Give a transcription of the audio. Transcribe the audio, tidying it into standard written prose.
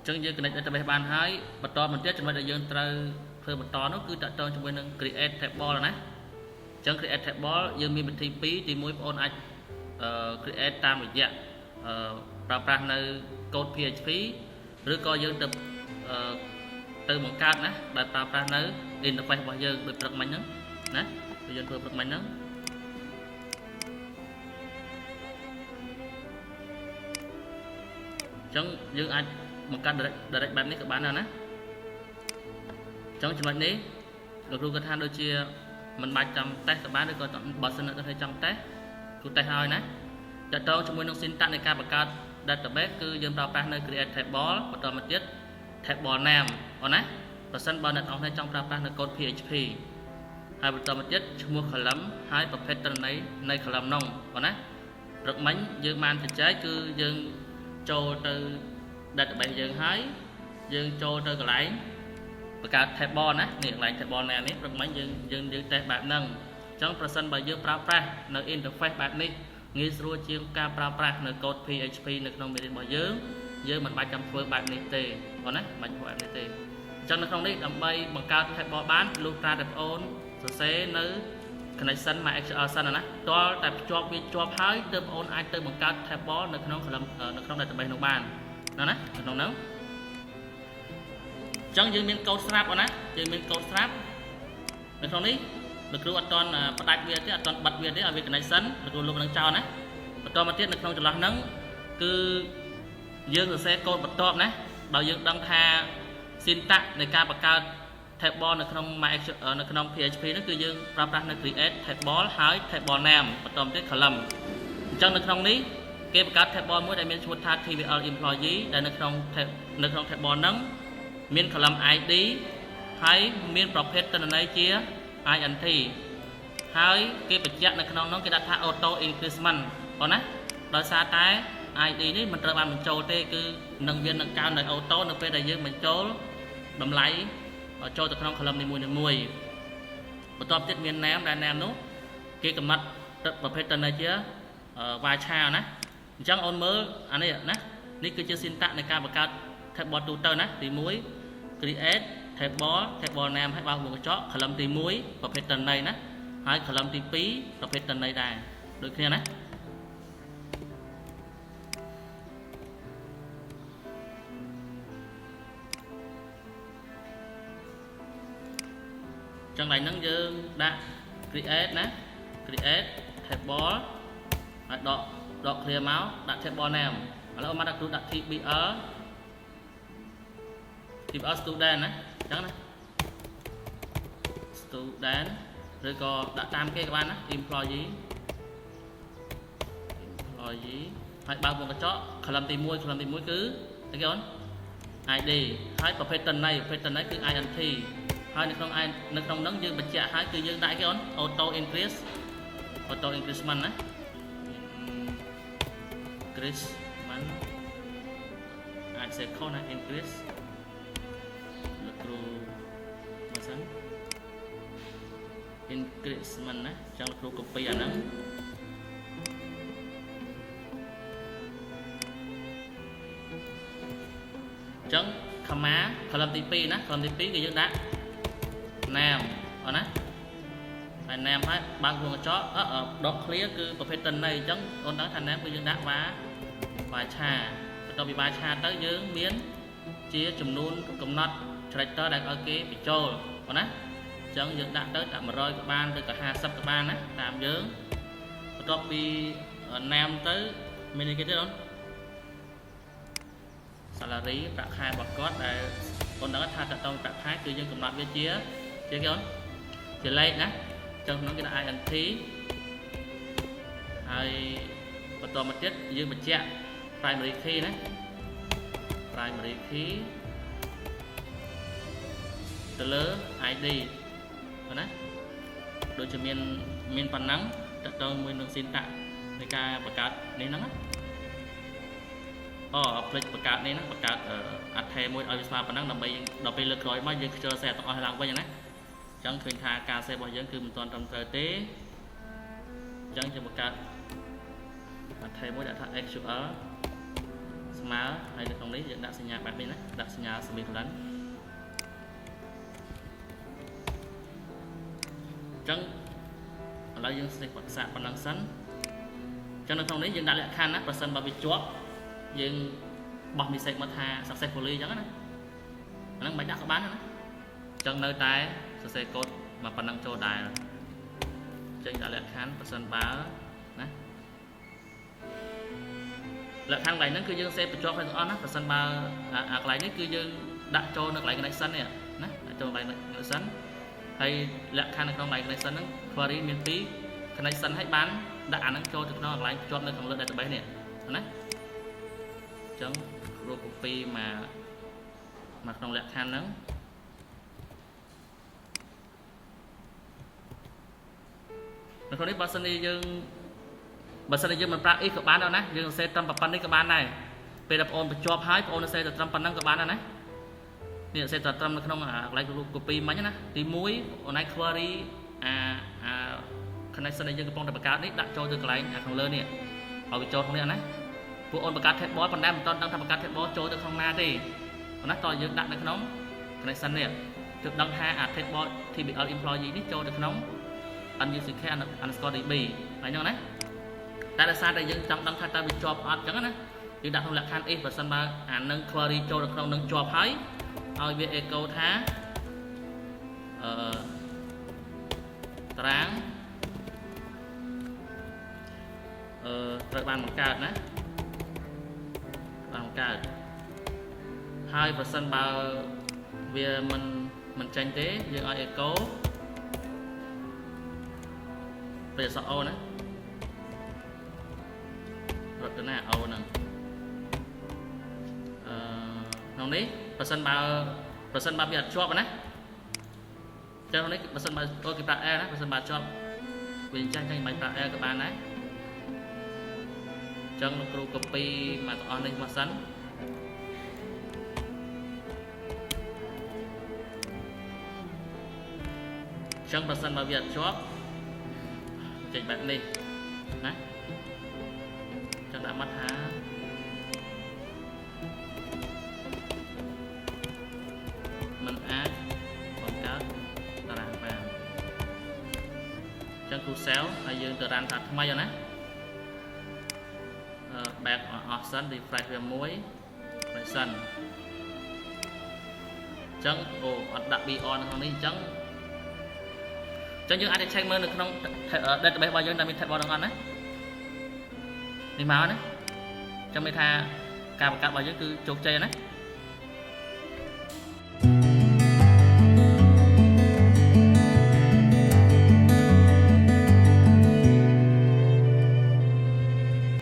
ចឹងយើង connect database បានហើយបន្តមកទៀតចំណុចដែលយើងត្រូវធ្វើបន្តនោះគឺតកតងជាមួយនឹង create table ណាចឹង create table យើងមានវិធី2ទី1បងប្អូនអាចcreate តាមរយៈប្រើប្រាស់នៅ code PHP ឬក៏យើងទៅបង្កើតណាដែលប្រើប្រាស់នៅ interface របស់យើងដូចព្រឹកមិញហ្នឹងណាដូចយើងធ្វើព្រឹកមិញហ្នឹងចឹងយើងអាចបង្កើត direct បែបនេះក៏បានដែរណាចឹងចំណុចនេះលោកគ្រូគាត់ថាដូចជាមិនបាច់ចាំតេស្តក៏បានឬក៏បើសិនតែចង់តេស្តគឺតេស្តហើយណាតើតើជាមួយនឹង syntax នៃការបង្កើត database គឺយើងប្រើប្រាស់នៅ create table បន្តមកទៀត table name អូនណាប្រសិនបើអ្នកនរគ្នាចង់ប្រើប្រាស់នៅ code PHP ហើយបន្តមកទៀតឈ្មោះ column ហើយប្រភេទទិន្នន័យនៃ column នោះអូនណាព្រឹកមិញយើងបានចែកគឺយើងចូលទៅ database យើងហើយយើងចូលទៅកន្លែងបង្កើត table ណានេះកន្លែង table name នេះព្រឹកមិញយើងតេស្តបែបហ្នឹងអញ្ចឹងប្រសិនបើយើងប្រើប្រាស់នៅ interface បែបនេះងាយស្រួលជាងការប្រើប្រាស់នៅ code PHP នៅក្នុងមេរៀនរបស់យើងមិនបាច់ចាំធ្វើបែបនេះទេបងណាមិនបាច់ធ្វើបែបនេះទេអញ្ចឹងនៅក្នុងនេះដើម្បីបង្កើត table បានលុះត្រាតែបងអូនសរសេរនៅ connection MySQL សិនណាតើតែភ្ជាប់វាជាប់ហើយទើបបងអូនអាចទៅបង្កើត table នៅក្នុង database នោះបានណាក្នុងនោះអញ្ចឹងយើងមានកូដស្រាប់បងណាយើងមានកូដស្រាប់នៅក្នុងនេះលោកគ្រូអត់ទាន់ផ្ដាច់វាទេអត់ទាន់បិទវាទេឲ្យវា connection លោកគ្រូលុបនឹងចោលណាបន្តមកទៀតនៅក្នុងចន្លោះហ្នឹងគឺយើងសរសេរកូដបន្ទាប់ណាដោយយើងដឹងថា syntax នៃការបង្កើត table នៅក្នុង នៅក្នុង PHP នោះគឺយើងប្រើប្រាស់នៅ create table ហើយ table name បន្តមកទៀត column អញ្ចឹងនៅក្នុងនេះគេបង្កើត table មួយដែលមានឈ្មោះថា TVL employee ដែលនៅក្នុង table ហ្នឹងមាន column ID ហើយមានប្រភេទទិន្នន័យជា INT ហើយគេបញ្ជាក់នៅក្នុងនោះគេដាក់ថា auto increment បងណាដោយសារតែ ID នេះមិនត្រូវបានបញ្ចូលទេគឺនឹងវានឹងកើនដោយ auto នៅពេលដែលយើងបញ្ចូលតម្លៃចូលទៅក្នុង column នីមួយៗបន្ទាប់ទៀតមាន name ដែល name នោះគេកំណត់ប្រភេទទិន្នន័យជា varchar ណាអញ្ចឹងអូនមើលអានេះណានេះគឺជា syntax នៃការបង្កើត table ទូទៅណាទី1 create table name ឲ្យបើកមុខកញ្ចក់ column ទី1ប្រភេទទិន្នន័យណាហើយ column ទី2ប្រភេទទិន្នន័យដែរដូចគ្នាណាចឹងឡើយហ្នឹងយើងដាក់ create ណា create table ហើយដក clear មកដាក់ table name ឥឡូវមកដាក់គ្រូដាក់ TBL student ណាអញ្ចឹងណា student ឬក៏ដាក់តាមគេក៏បានណា employee ហើយបើកមុខកញ្ចក់ column ទី1 column ទី1គឺអីគេអូន ID ហើយប្រភេទទិន្នន័យគឺ INT ហើយនៅក្នុងហ្នឹងយើងបញ្ជាក់ហើយគឺយើងដាក់គេអូន auto increment ណា increment អាចសេខុសណា increase លោកគ្រូមើលសិន increment ណាចង់លោកគ្រូ copy អាហ្នឹងអញ្ចឹង comma column ទី2ណា column ទី2គឺយើងដាក់ name អូនណាហើយ name ហើយបើកវងកញ្ចក់ដក clear គឺប្រភេទទិន្នន័យអញ្ចឹងអូនដឹងថា name គឺយើងដាក់varchar បន្ទាប់ពី varchar ទៅយើងមានជាចំនួនកំណត់ character ដែលឲ្យគេបញ្ចូលអូនណាអញ្ចឹងយើងដាក់ទៅដាក់100ក៏បានឬក៏50ក៏បានណាតាមយើងបន្ទាប់ពី name ទៅមានអីគេទៀតអូន salary ប្រាក់ខែរបស់គាត់ដែលអូនដឹងថាតើតើប្រាក់ខែគឺយើងកំណត់វាជាគេអូនជាលេខណាអញ្ចឹងក្នុងគេដាក់ INT ហើយបន្តមកទៀតយើងបញ្ជាក់ primary key ណា primary key ទៅលើ ID ណាដូចជាមានប៉ុណ្ណឹងតើតើមួយនឹង syntax នៃការបង្កើតនេះហ្នឹងណាផ្លេចបង្កើតនេះណាបង្កើតអត្ថេមួយឲ្យវាស្មើប៉ុណ្ណឹងដើម្បីដល់ពេលលើកក្រោយមកយើងខ្ជិលសេទាំងអស់ឡើងវិញណាអញ្ចឹងឃើញថាការសេរបស់យើងគឺមិនទាន់ត្រឹមត្រូវទេអញ្ចឹងយើងបង្កើតអត្ថេមួយដាក់ថា SQL ស្ má hay là trong đấy dựng đặt sinh nhà bạn bên đấy đặt sinh nhà semi lẫn chân là dương sẽ quạt sạc bằng năng sẵn cho nên trong đấy dương đã lại khăn á và sân bao bị chóp dương bọc bị sạch mất hà successfully chẳng á năng bạch đã có bán nữa chân nơi trái sẽ cốt mà phần năng cho đài chân đã lại khăn và sân bá đấy lại khăn này nó cứ dương sẽ cho phải on á và sân ba lại nó cứ dương đã cho được lại cái này sân này nè cho lại cái sân hay lại khăn trong này cái này sân nó query miền tí cái này sân hay bán đã nó cho được nó lại cho nó không lợi database này nè chấm copy mà trong lại khăn nó nó không biết bao sân đi dương bật sang đây mình pra ít các bạn đâu nè, dương sẽ trầm bập đi các bạn này, về đập ôn cho hái, ôn nó sẽ trầm phần năng các bạn này, nè sẽ trầm nó không lại copy mấy nhá, thì muối, ôn này query, connection này dương cái phong đập cá đấy đặt cho được lại không lớn nè, ở vị trí không nè này, vụ ôn bạc cá thép bó phần đam toàn đang thằng bạc cá thép bó cho được không na thì, nó to dương đặt được nóng, connection nè, được đăng ha thép bó thì bị employee đi cho được nóng, anh dương sẽ khe underscore db, phải nhau đấy. Ta đã sai đây dân trong đăng thay ta bị job out chẳng á nhưng đặt không lạc khăn if và sân ba nâng query cho được không nâng job hái ao về echo thá tráng rồi bàn một card nè bàn một card hai và sân ba về mình tranh tế nhưng ao echo về sợ ô nè rồi cái này ô nè nông đấy percent ba bây giờ chọn này cho nó đấy percent ba tôi cái bạn e đấy percent ba chọn vì tranh máy bạn e các bạn đấy chân nó copy mà on đây mà sẵn chân percent ba bây giờ chọn chạy bạn đi đấy cho đã mất há mình ác quảng cáo ta làm vào chân khu xéo hay dương từ đàn thật may rồi nè back option đi file về muối phải sân chân đặt bị on không đi chân dương ai để check mơ được không database bao nhiêu là mình thay bao đồng ăn đấy đi máu đấy trong mấy tha cà bao nhiêu cứ chốt chơi đấy